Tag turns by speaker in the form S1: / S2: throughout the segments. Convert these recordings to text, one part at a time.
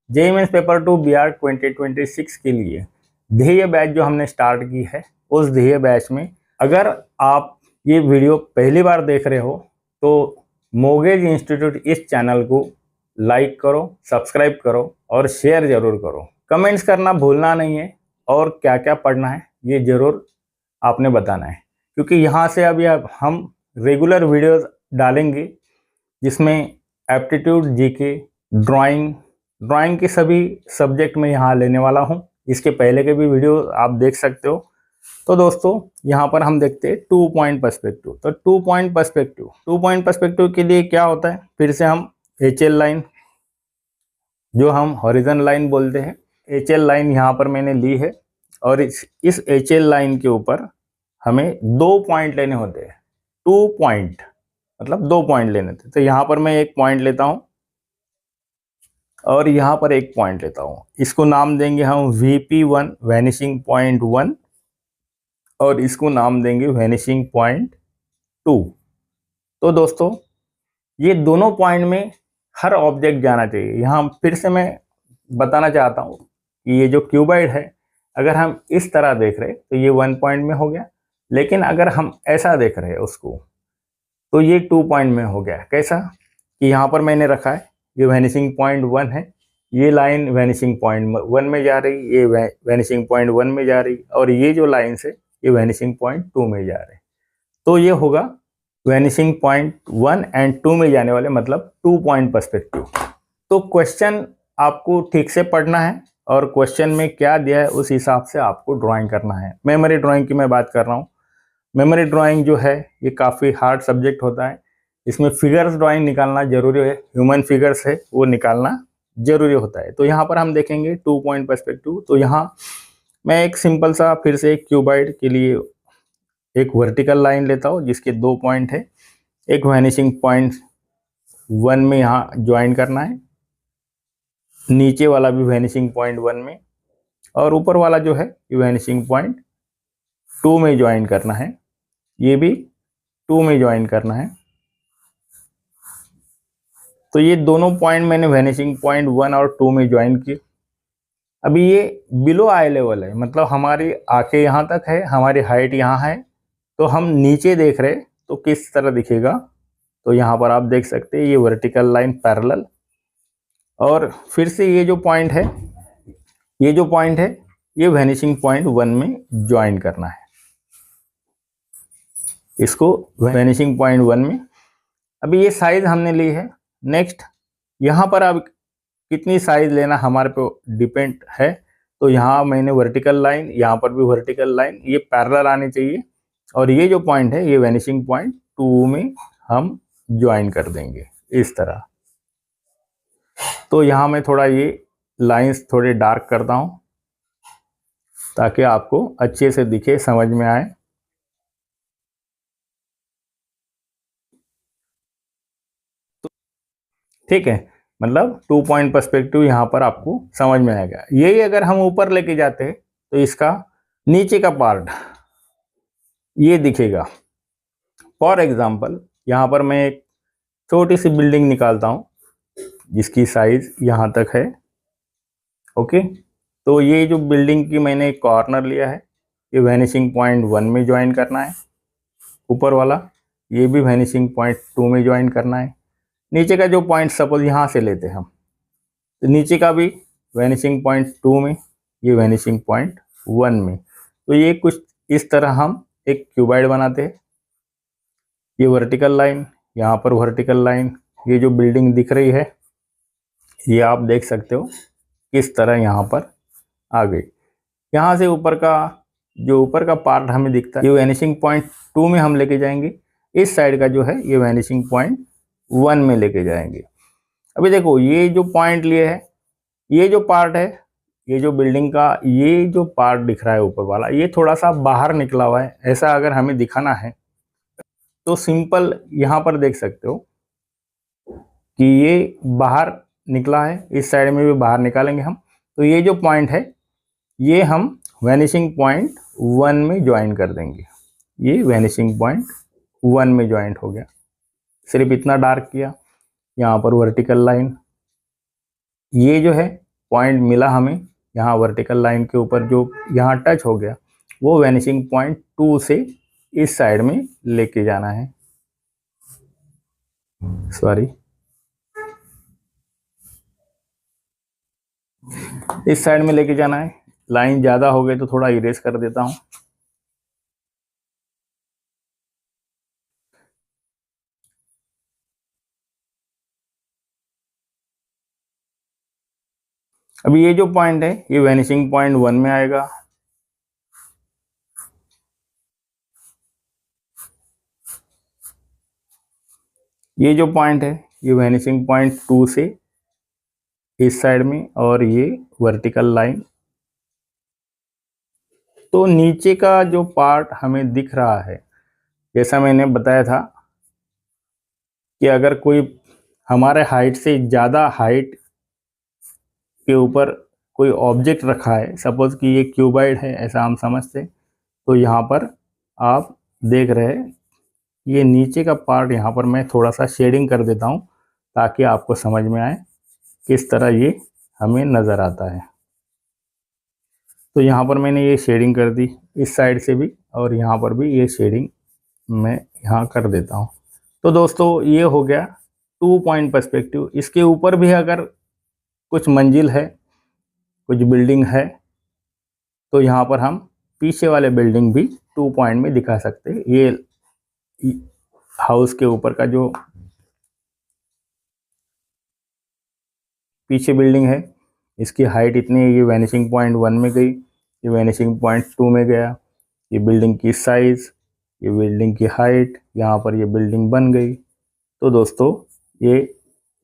S1: JEE mains paper 2 Bihar 2026 के लिए ध्येय बैच जो हमने स्टार्ट की है, उस ध्येय बैच में अगर आप ये वीडियो पहली बार देख रहे हो तो मोगेज इंस्टीट्यूट इस चैनल को लाइक करो, सब्सक्राइब करो और शेयर जरूर करो। कमेंट्स करना भूलना नहीं है और क्या क्या पढ़ना है ये जरूर आपने बताना है, क्योंकि यहाँ से अभी हम रेगुलर वीडियोस डालेंगे जिसमें एप्टीट्यूड, जीके, ड्राइंग के सभी सब्जेक्ट में यहाँ लेने वाला हूँ। इसके पहले के भी वीडियो आप देख सकते हो। तो दोस्तों यहाँ पर हम देखते हैं 2 पॉइंट पर्सपेक्टिव। तो 2 पॉइंट पर्सपेक्टिव के लिए क्या होता है, फिर से हम HL लाइन जो हम हॉरिजॉन्टल लाइन बोलते हैं, HL लाइन यहाँ पर मैंने ली है और इस HL लाइन के ऊपर हमें 2 पॉइंट लेने होते हैं। 2 पॉइंट मतलब 2 पॉइंट लेने थे। तो यहाँ पर मैं एक पॉइंट लेता हूँ और यहाँ पर एक पॉइंट लेता हूँ। इसको नाम देंगे हम VP1 वैनिशिंग पॉइंट 1 और इसको नाम देंगे वैनिशिंग पॉइंट 2। तो दोस्तों ये दोनों पॉइंट में हर ऑब्जेक्ट जाना चाहिए। यहाँ फिर से मैं बताना चाहता हूँ कि ये जो क्यूबॉइड है, अगर हम इस तरह देख रहे तो ये 1 पॉइंट में हो गया, लेकिन अगर हम ऐसा देख रहे हैं उसको तो ये 2 पॉइंट में हो गया। कैसा कि यहाँ पर मैंने रखा है, ये वैनिशिंग पॉइंट 1 है, ये लाइन वैनिशिंग पॉइंट 1 में जा रही, ये वैनिशिंग पॉइंट 1 में जा रही और ये जो लाइन है ये वैनिशिंग पॉइंट 2 में जा रहे। तो ये होगा वैनिशिंग पॉइंट 1 एंड 2 में जाने वाले, मतलब 2 पॉइंट पर्सपेक्टिव। तो क्वेश्चन आपको ठीक से पढ़ना है और क्वेश्चन में क्या दिया है उस हिसाब से आपको ड्राइंग करना है। मेमोरी ड्राइंग की मैं बात कर रहा हूँ। मेमोरी ड्राइंग जो है ये काफ़ी हार्ड सब्जेक्ट होता है। इसमें फिगर्स ड्राइंग निकालना जरूरी है, ह्यूमन फिगर्स है वो निकालना जरूरी होता है। तो यहाँ पर हम देखेंगे 2 पॉइंट पर्सपेक्टिव। तो यहाँ मैं एक सिंपल सा फिर से एक क्यूबॉइड के लिए एक वर्टिकल लाइन लेता हूँ जिसके 2 पॉइंट है। एक वैनिशिंग पॉइंट 1 में यहाँ ज्वाइन करना है, नीचे वाला भी वैनिशिंग पॉइंट 1 में और ऊपर वाला जो है ये वैनिशिंग पॉइंट 2 में ज्वाइन करना है, ये भी 2 में ज्वाइन करना है। तो ये दोनों पॉइंट मैंने वैनिशिंग पॉइंट 1 और 2 में ज्वाइन किए। अभी ये बिलो आई लेवल है, मतलब हमारी आंखें यहाँ तक है, हमारी हाइट यहाँ है, तो हम नीचे देख रहे तो किस तरह दिखेगा। तो यहाँ पर आप देख सकते हैं ये वर्टिकल लाइन पैरेलल और फिर से ये जो पॉइंट है ये वैनिशिंग पॉइंट 1 में ज्वाइन करना है, इसको वैनिशिंग पॉइंट 1 में। अभी ये साइज हमने ली है। नेक्स्ट यहाँ पर अब कितनी साइज लेना हमारे पे डिपेंड है। तो यहाँ मैंने वर्टिकल लाइन, यहाँ पर भी वर्टिकल लाइन, ये पैरेलल आनी चाहिए और ये जो पॉइंट है ये वैनिशिंग पॉइंट 2 में हम ज्वाइन कर देंगे इस तरह। तो यहाँ मैं थोड़ा ये लाइंस थोड़े डार्क करता हूँ ताकि आपको अच्छे से दिखे, समझ में आए। ठीक है, मतलब 2 पॉइंट पर्सपेक्टिव यहाँ पर आपको समझ में आएगा। यही अगर हम ऊपर लेके जाते हैं तो इसका नीचे का पार्ट ये दिखेगा। फॉर एग्जांपल यहाँ पर मैं एक छोटी सी बिल्डिंग निकालता हूँ जिसकी साइज यहाँ तक है। ओके, तो ये जो बिल्डिंग की मैंने एक कॉर्नर लिया है, ये वैनिशिंग पॉइंट 1 में ज्वाइन करना है, ऊपर वाला ये भी वैनिशिंग पॉइंट 2 में ज्वाइन करना है। नीचे का जो पॉइंट सपोज यहाँ से लेते हैं हम, तो नीचे का भी वैनिशिंग पॉइंट 2 में, ये वैनिशिंग पॉइंट 1 में। तो ये कुछ इस तरह हम एक क्यूबॉइड बनाते हैं। ये वर्टिकल लाइन, यहाँ पर वर्टिकल लाइन, ये जो बिल्डिंग दिख रही है ये आप देख सकते हो किस तरह यहाँ पर आ गई। यहाँ से ऊपर का पार्ट हमें दिखता है, ये वैनिशिंग पॉइंट 2 में हम लेके जाएंगे। इस साइड का जो है ये वैनिशिंग पॉइंट 1 में लेके जाएंगे। अभी देखो ये जो पॉइंट लिए है, ये जो पार्ट है, ये जो बिल्डिंग का ये जो पार्ट दिख रहा है ऊपर वाला, ये थोड़ा सा बाहर निकला हुआ है। ऐसा अगर हमें दिखाना है तो सिंपल यहाँ पर देख सकते हो कि ये बाहर निकला है, इस साइड में भी बाहर निकालेंगे हम। तो ये जो पॉइंट है ये हम वैनिशिंग पॉइंट 1 में ज्वाइन कर देंगे। ये वैनिशिंग पॉइंट 1 में ज्वाइंट हो गया। सिर्फ इतना डार्क किया। यहाँ पर वर्टिकल लाइन, ये जो है पॉइंट मिला हमें यहाँ वर्टिकल लाइन के ऊपर जो यहाँ टच हो गया, वो वैनिशिंग पॉइंट 2 से इस साइड में लेके जाना है, सॉरी इस साइड में लेके जाना है। लाइन ज़्यादा हो गई तो थोड़ा इरेज कर देता हूँ। अभी ये जो पॉइंट है ये वैनिशिंग पॉइंट 1 में आएगा, ये जो पॉइंट है ये वैनिशिंग पॉइंट 2 से इस साइड में, और ये वर्टिकल लाइन। तो नीचे का जो पार्ट हमें दिख रहा है, जैसा मैंने बताया था कि अगर कोई हमारे हाइट से ज़्यादा हाइट के ऊपर कोई ऑब्जेक्ट रखा है, सपोज कि ये क्यूबॉइड है ऐसा हम समझते, तो यहाँ पर आप देख रहे हैं ये नीचे का पार्ट, यहाँ पर मैं थोड़ा सा शेडिंग कर देता हूँ ताकि आपको समझ में आए किस तरह ये हमें नज़र आता है। तो यहाँ पर मैंने ये शेडिंग कर दी इस साइड से भी, और यहाँ पर भी ये शेडिंग मैं यहाँ कर देता हूँ। तो दोस्तों ये हो गया 2 पॉइंट पर्सपेक्टिव। इसके ऊपर भी अगर कुछ मंजिल है, कुछ बिल्डिंग है, तो यहाँ पर हम पीछे वाले बिल्डिंग भी 2 पॉइंट में दिखा सकते हैं। ये हाउस के ऊपर का जो पीछे बिल्डिंग है, इसकी हाइट इतनी है, ये वैनिशिंग पॉइंट 1 में गई, ये वैनिशिंग पॉइंट 2 में गया, ये बिल्डिंग की साइज़, ये बिल्डिंग की हाइट, यहाँ पर ये बिल्डिंग बन गई। तो दोस्तों ये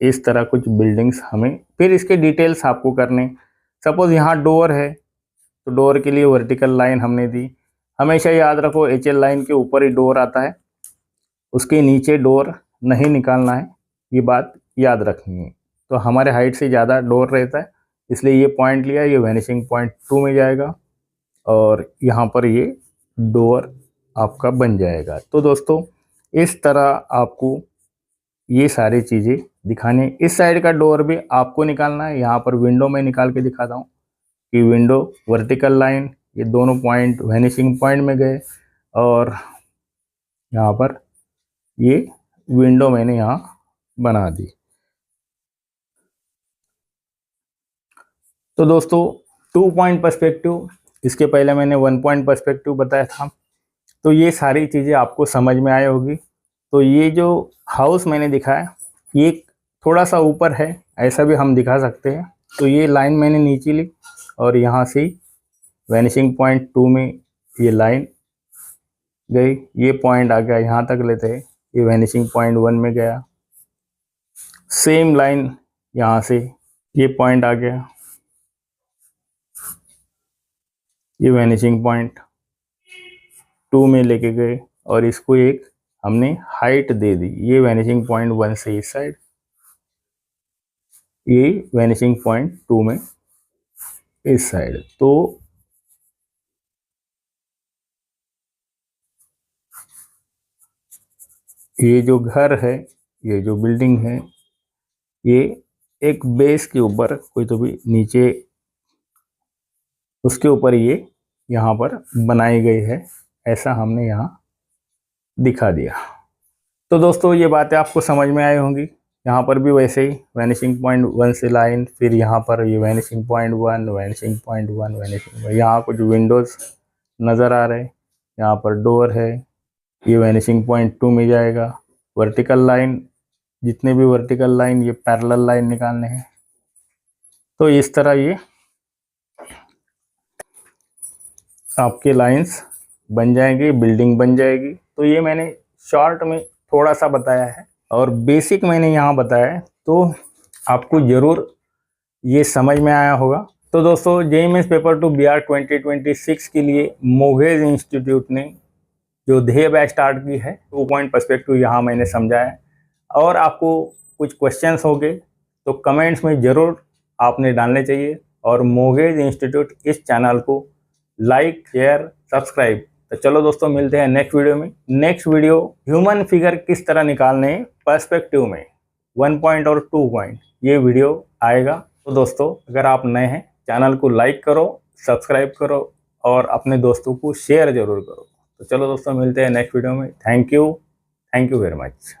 S1: इस तरह कुछ बिल्डिंग्स हमें, फिर इसके डिटेल्स आपको करने, सपोज़ यहाँ डोर है तो डोर के लिए वर्टिकल लाइन हमने दी। हमेशा याद रखो HL लाइन के ऊपर ही डोर आता है, उसके नीचे डोर नहीं निकालना है, ये बात याद रखनी है। तो हमारे हाइट से ज़्यादा डोर रहता है, इसलिए ये पॉइंट लिया, ये वैनिशिंग पॉइंट 2 में जाएगा और यहाँ पर ये डोर आपका बन जाएगा। तो दोस्तों इस तरह आपको ये सारी चीज़ें दिखाने। इस साइड का डोर भी आपको निकालना है। यहाँ पर विंडो में निकाल के दिखाता हूँ कि विंडो, वर्टिकल लाइन, ये दोनों पॉइंट वैनिशिंग पॉइंट में गए, और यहाँ पर ये विंडो मैंने यहाँ बना दी। तो दोस्तों 2 पॉइंट पर्सपेक्टिव, इसके पहले मैंने 1 पॉइंट पर्सपेक्टिव बताया था। तो ये सारी चीज़ें आपको समझ में आई होगी। तो ये जो हाउस मैंने दिखाया ये थोड़ा सा ऊपर है, ऐसा भी हम दिखा सकते हैं। तो ये लाइन मैंने नीचे ली और यहाँ से वैनिशिंग पॉइंट 2 में ये लाइन गई, ये पॉइंट आ गया, यहाँ तक लेते हैं, ये वैनिशिंग पॉइंट 1 में गया। सेम लाइन यहाँ से ये पॉइंट आ गया, ये वैनिशिंग पॉइंट 2 में लेके गए और इसको एक हमने हाइट दे दी। ये वैनिशिंग पॉइंट 1 से इस साइड, ये वैनिशिंग पॉइंट 2 में इस साइड। तो ये जो घर है, ये जो बिल्डिंग है, ये एक बेस के ऊपर कोई तो भी नीचे उसके ऊपर ये यहाँ पर बनाई गई है, ऐसा हमने यहाँ दिखा दिया। तो दोस्तों ये बातें आपको समझ में आई होंगी। यहाँ पर भी वैसे ही वैनिशिंग पॉइंट 1 से लाइन, फिर यहाँ पर ये vanishing point 1, vanishing point 1, vanishing, यहाँ कुछ विंडोज़ नज़र आ रहे हैं, यहाँ पर डोर है, ये वैनिशिंग पॉइंट 2 में जाएगा। वर्टिकल लाइन, जितने भी वर्टिकल लाइन, ये पैरेलल लाइन निकालने हैं। तो इस तरह ये आपके लाइंस बन जाएंगे, बिल्डिंग बन जाएगी। तो ये मैंने शॉर्ट में थोड़ा सा बताया है और बेसिक मैंने यहाँ बताया है, तो आपको ज़रूर ये समझ में आया होगा। तो दोस्तों JEE मेंस पेपर 2 बिहार 2026 के लिए मोघेज इंस्टीट्यूट ने जो ध्येय बैच स्टार्ट की है, 2 पॉइंट पर्सपेक्टिव यहाँ मैंने समझाया। और आपको कुछ क्वेश्चंस होंगे तो कमेंट्स में ज़रूर आपने डालने चाहिए, और मोघेज इंस्टीट्यूट इस चैनल को लाइक, शेयर, सब्सक्राइब। तो चलो दोस्तों मिलते हैं नेक्स्ट वीडियो में। नेक्स्ट वीडियो ह्यूमन फिगर किस तरह निकालने पर्सपेक्टिव में, 1 पॉइंट और 2 पॉइंट, ये वीडियो आएगा। तो दोस्तों अगर आप नए हैं, चैनल को लाइक करो, सब्सक्राइब करो और अपने दोस्तों को शेयर जरूर करो। तो चलो दोस्तों, मिलते हैं नेक्स्ट वीडियो में। Thank you very much.